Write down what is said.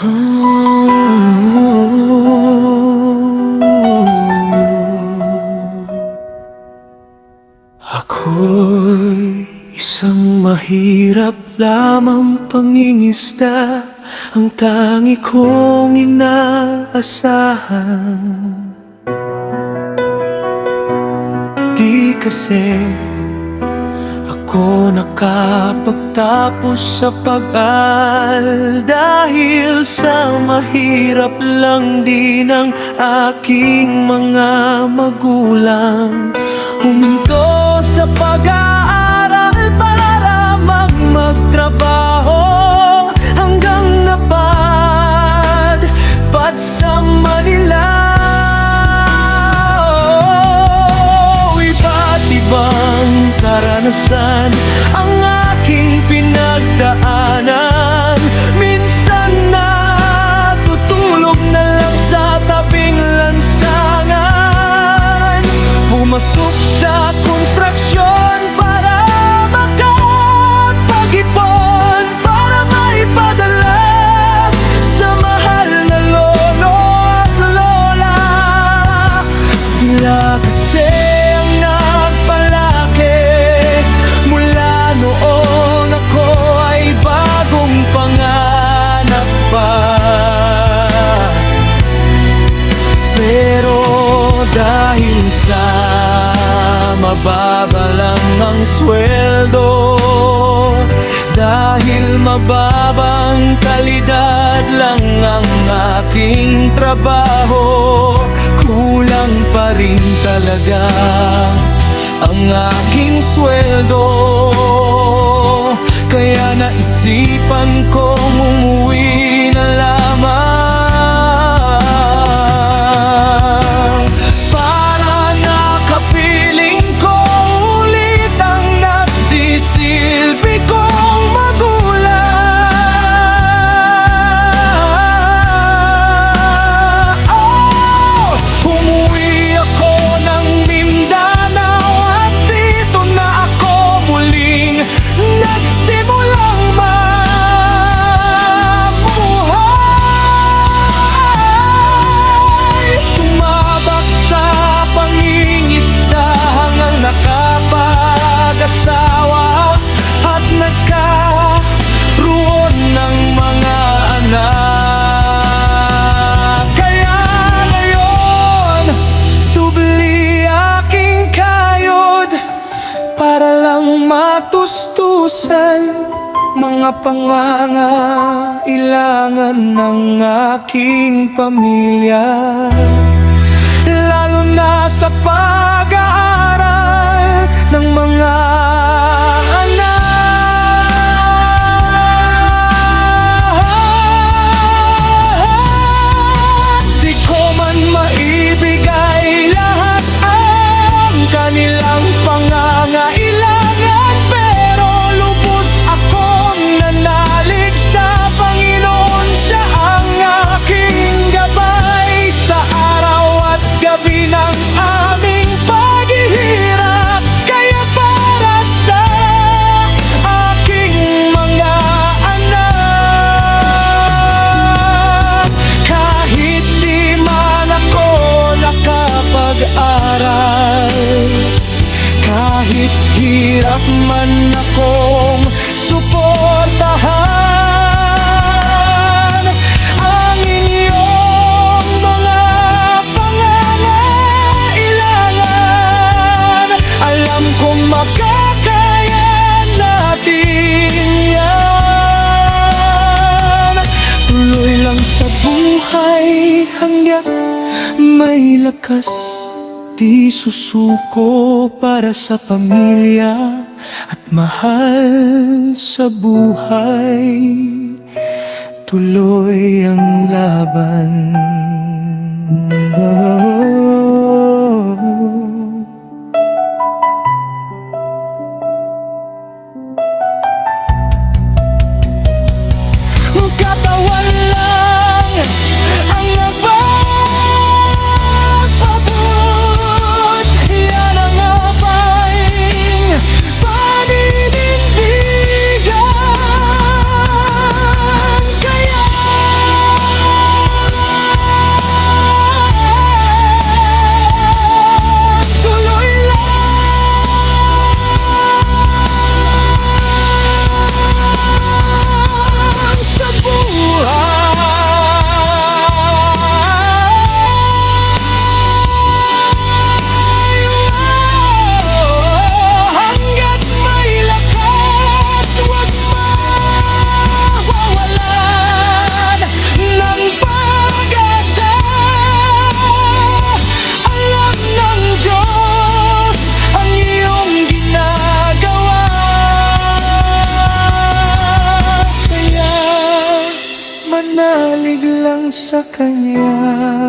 Ako'y isang mahirap lamang pangingisda, ang tangi kong inaasahan. Di kasi ako nakapagtapos sa pag-aaral, dahil sa mahirap lang din ang aking mga magulang. Huminto sa pag-aaral para magtrabaho hanggang napadpad sa Manila. Iba't ibang karanasan ang aking pinagdaanan. Minsan natutulog na lang sa tabing lansangan, pumasok sa konstruksyon para makapag-ipon, para maipadala sa mahal na lolo at lola. Sila kasi ang nagpalaki mula noon ako ay bagong panganak pa. Pero dahil sa mababa lang ang sweldo, dahil mababang kalidad lang ang aking trabaho, kulang pa rin talaga ang aking sweldo. Kaya naisipan kong umuwi na lamang para nakapiling ko ulit ang nagsisilbi kong magulang. Umuwi ako ng Mindanao at dito na ako muling nagsimulang mamuhay. Sumabak sa pangingisda hanggang nakapag-asawa at nagkaroon ng mga anak. Kaya ngayon, tubli aking kayod para lang matustusan mga pangangailangan ng aking pamilya, lalo na sa pag-aaral ng mga anak. Di ko man maibigay lahat ang kanilang pangangailangan, pero lubos akong nanalig sa Panginoon. Siya ang aking gabay sa araw at gabi ng aming paghihirap. Kaya para sa aking mga anak, kahit di man ako nakapag-aral, kahit hirap man akong suportahan ang inyong mga pangangailangan, alam kong makakaya natin yan. Tuloy lang sa buhay hanggang may lakas, di susuko para sa pamilya at mahal sa buhay. Tuloy ang laban. Katawan lang ang nagpapabot, yan ang aking paninindigan. Kaya sa kanya.